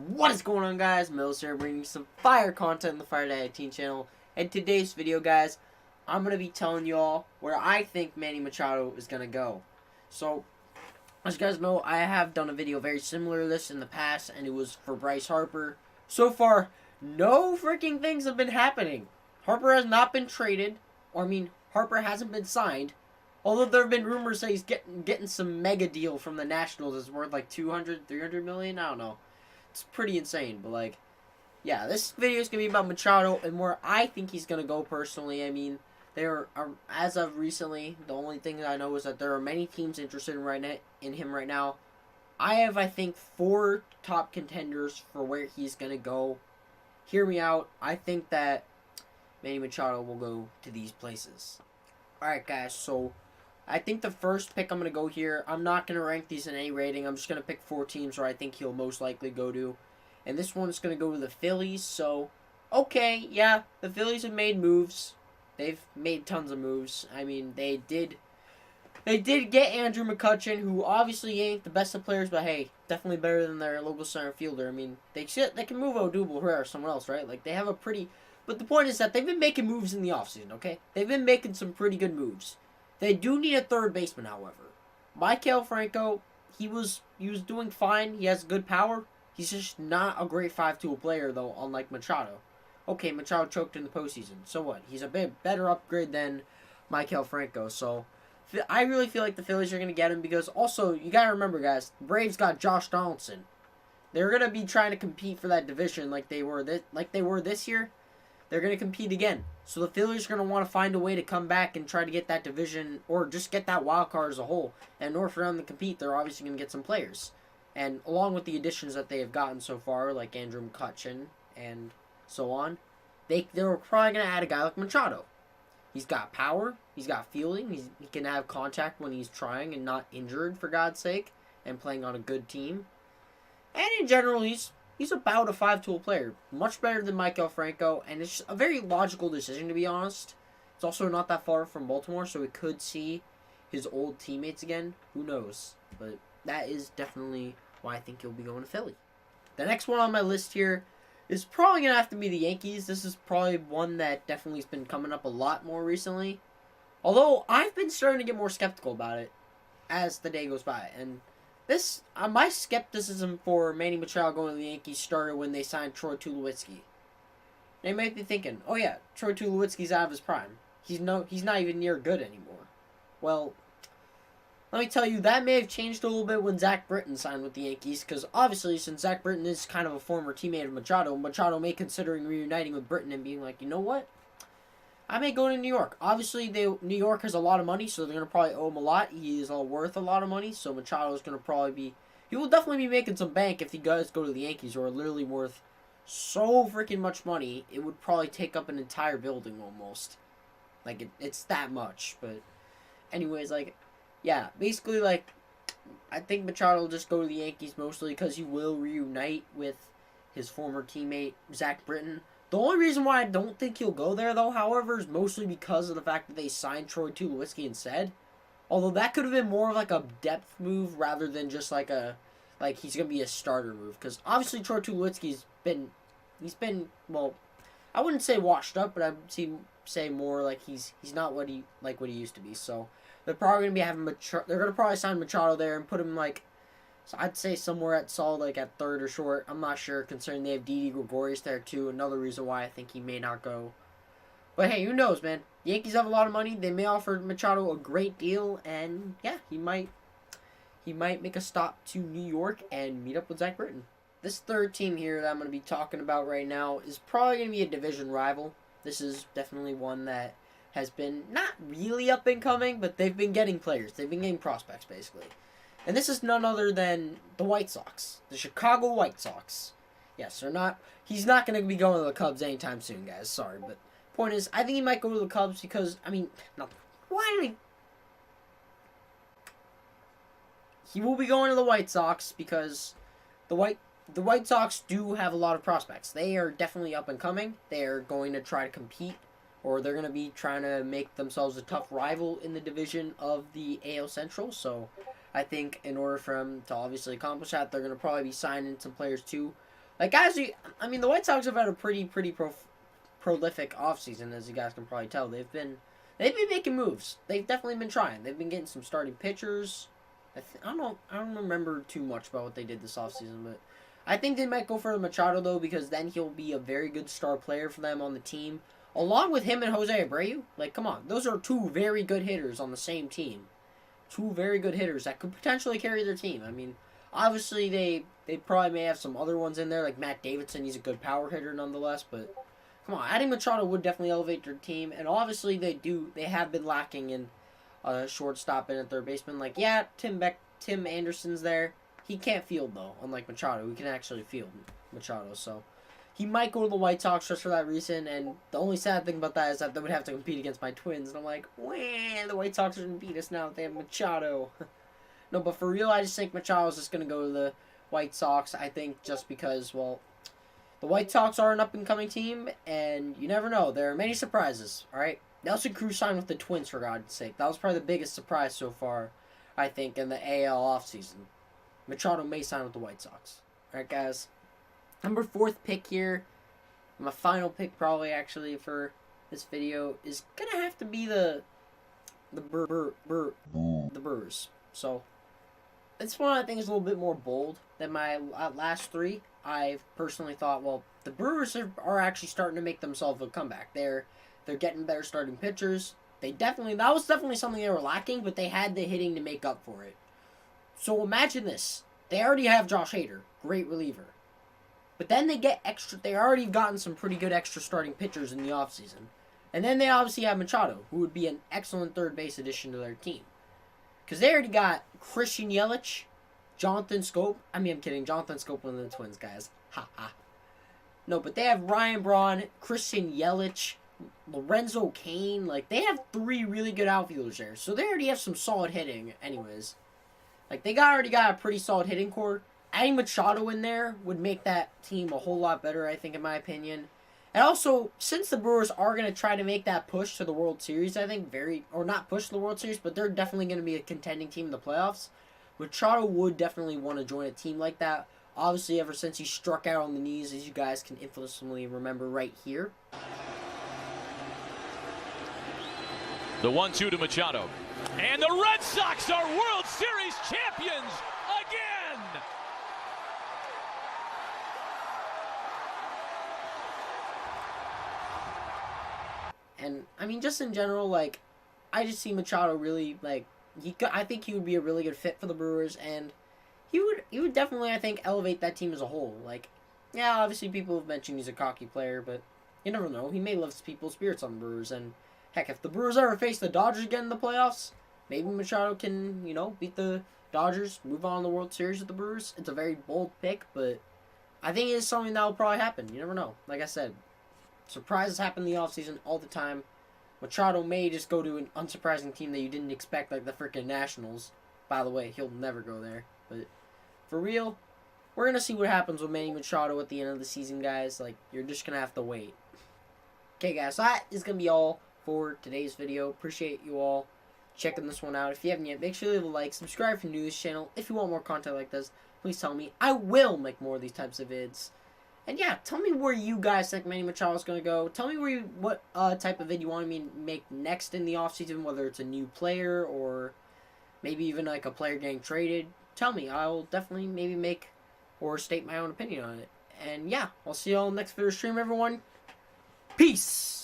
What is going on, guys? Mills here, bringing some fire content on the Fire Dad Teen channel. And today's video, guys, I'm going to be telling y'all where I think Manny Machado is going to go. So, as you guys know, I have done a video very similar to this in the past, and it was for Bryce Harper. So far, no freaking things have been happening. Harper has not been traded, Harper hasn't been signed. Although there have been rumors that he's getting some mega deal from the Nationals that's worth like 200, 300 million, I don't know. It's pretty insane, but like, yeah, this video is going to be about Machado and where I think he's going to go personally. I mean, there are, as of recently, the only thing that I know is that there are many teams interested in him right now. I have, I think, 4 top contenders for where he's going to go. Hear me out. I think that Manny Machado will go to these places. Alright, guys, so I think the first pick I'm going to go here, I'm not going to rank these in any rating. I'm just going to pick 4 teams where I think he'll most likely go to. And this one's going to go to the Phillies. So, okay, yeah, the Phillies have made moves. They've made tons of moves. I mean, they did get Andrew McCutchen, who obviously ain't the best of players, but hey, definitely better than their local center fielder. I mean, they can move Odubel or someone else, right? Like, they have a pretty... But the point is that they've been making moves in the offseason, okay? They've been making some pretty good moves. They do need a third baseman, however. Michael Franco, he was doing fine. He has good power. He's just not a great 5-tool player, though, unlike Machado. Okay, Machado choked in the postseason. So what? He's a bit better upgrade than Michael Franco. So I really feel like the Phillies are going to get him because also, you got to remember, guys, the Braves got Josh Donaldson. They're going to be trying to compete for that division like they were this year. They're going to compete again. So the Phillies are going to want to find a way to come back and try to get that division or just get that wild card as a whole. And in order for them to compete, they're obviously going to get some players. And along with the additions that they have gotten so far, like Andrew McCutchen and so on, they're probably going to add a guy like Machado. He's got power. He's got fielding. He can have contact when he's trying and not injured, for God's sake, and playing on a good team. And in general, he's about a 5-tool player. Much better than Michael Franco, and it's a very logical decision, to be honest. It's also not that far from Baltimore, so we could see his old teammates again. Who knows? But that is definitely why I think he'll be going to Philly. The next one on my list here is probably going to have to be the Yankees. This is probably one that definitely has been coming up a lot more recently. Although, I've been starting to get more skeptical about it as the day goes by, and this, my skepticism for Manny Machado going to the Yankees started when they signed Troy Tulowitzki. They might be thinking, oh yeah, Troy Tulowitzki's out of his prime. He's not even near good anymore. Well, let me tell you, that may have changed a little bit when Zach Britton signed with the Yankees, because obviously, since Zach Britton is kind of a former teammate of Machado, Machado may considering reuniting with Britton and being like, you know what? I may go to New York. Obviously, New York has a lot of money, so they're going to probably owe him a lot. He is worth a lot of money, so Machado is going to probably be... He will definitely be making some bank if he does go to the Yankees, who are literally worth so freaking much money. It would probably take up an entire building almost. Like, it's that much. But anyways, like, yeah. Basically, like, I think Machado will just go to the Yankees mostly because he will reunite with his former teammate, Zach Britton. The only reason why I don't think he'll go there, though, however, is mostly because of the fact that they signed Troy Tulowitzki instead. Although that could have been more of like a depth move rather than just like he's going to be a starter move. Because obviously Troy Tulowitzki's been, well, I wouldn't say washed up, but I'd say more like he's not what he used to be. So they're probably going to be they're going to probably sign Machado there and put him like, so I'd say somewhere at solid, like at third or short. I'm not sure, considering they have Didi Gregorius there too. Another reason why I think he may not go. But hey, who knows, man? The Yankees have a lot of money. They may offer Machado a great deal, and yeah, he might make a stop to New York and meet up with Zach Britton. This third team here that I'm going to be talking about right now is probably going to be a division rival. This is definitely one that has been not really up and coming, but they've been getting players. They've been getting prospects, basically. And this is none other than the White Sox. The Chicago White Sox. Yes, he's not going to be going to the Cubs anytime soon, guys. Sorry, but point is, I think he might go to the Cubs because, he will be going to the White Sox because the White Sox do have a lot of prospects. They are definitely up and coming. They are going to try to compete, or they're going to be trying to make themselves a tough rival in the division of the AL Central, so I think in order for them to obviously accomplish that, they're going to probably be signing some players too. Like, I mean, the White Sox have had a pretty prolific offseason, as you guys can probably tell. They've been making moves. They've definitely been trying. They've been getting some starting pitchers. I don't remember too much about what they did this offseason, but I think they might go for Machado, though, because then he'll be a very good star player for them on the team. Along with him and Jose Abreu. Like, come on. Those are two very good hitters on the same team. Two very good hitters that could potentially carry their team. I mean, obviously they probably may have some other ones in there, like Matt Davidson. He's a good power hitter nonetheless, but come on, adding Machado would definitely elevate their team. And obviously they have been lacking in a shortstop and a third baseman. Like, yeah, Tim Anderson's there. He can't field though, unlike Machado. He can actually field Machado, so he might go to the White Sox just for that reason. And the only sad thing about that is that they would have to compete against my Twins. And I'm like, wah, the White Sox are going to beat us now that they have Machado. No, but for real, I just think Machado's just going to go to the White Sox. I think just because, well, the White Sox are an up-and-coming team, and you never know. There are many surprises, all right? Nelson Cruz signed with the Twins, for God's sake. That was probably the biggest surprise so far, I think, in the AL offseason. Machado may sign with the White Sox. All right, guys. Number 4th pick here, my final pick probably actually for this video, is going to have to be the Brewers. So, this one I think is a little bit more bold than my last 3. I've personally thought, well, the Brewers are actually starting to make themselves a comeback. They're getting better starting pitchers. That was definitely something they were lacking, but they had the hitting to make up for it. So imagine this. They already have Josh Hader, great reliever. But then they already gotten some pretty good extra starting pitchers in the offseason. And then they obviously have Machado, who would be an excellent third base addition to their team. Because they already got Christian Yelich, Jonathan Schoop. I mean, I'm kidding. Jonathan Schoop, one of the Twins guys. Ha ha. No, but they have Ryan Braun, Christian Yelich, Lorenzo Cain. Like, they have 3 really good outfielders there. So they already have some solid hitting anyways. Like, they already got a pretty solid hitting core. Adding Machado in there would make that team a whole lot better, I think, in my opinion. And also, since the Brewers are going to try to make that push to the World Series, I think, or not push to the World Series, but they're definitely going to be a contending team in the playoffs. Machado would definitely want to join a team like that. Obviously, ever since he struck out on the knees, as you guys can infamously remember right here. The 1-2 to Machado. And the Red Sox are World Series champions again! And, I mean, just in general, like, I just see Machado really, like, I think he would be a really good fit for the Brewers, and he would definitely, I think, elevate that team as a whole. Like, yeah, obviously people have mentioned he's a cocky player, but you never know. He may lift people's spirits on the Brewers, and heck, if the Brewers ever face the Dodgers again in the playoffs, maybe Machado can, beat the Dodgers, move on to the World Series with the Brewers. It's a very bold pick, but I think it's something that will probably happen. You never know. Like I said, surprises happen in the offseason all the time. Machado may just go to an unsurprising team that you didn't expect, like the freaking Nationals. By the way, he'll never go there. But for real, we're going to see what happens with Manny Machado at the end of the season, guys. Like, you're just going to have to wait. Okay, guys, so that is going to be all for today's video. Appreciate you all checking this one out. If you haven't yet, make sure to leave a like. Subscribe if you're new to this channel. If you want more content like this, please tell me. I will make more of these types of vids. And yeah, tell me where you guys think Manny Machado is going to go. Tell me what type of vid you want me to make next in the offseason, whether it's a new player or maybe even like a player getting traded. Tell me. I'll definitely maybe make or state my own opinion on it. And yeah, I'll see you all next video stream, everyone. Peace!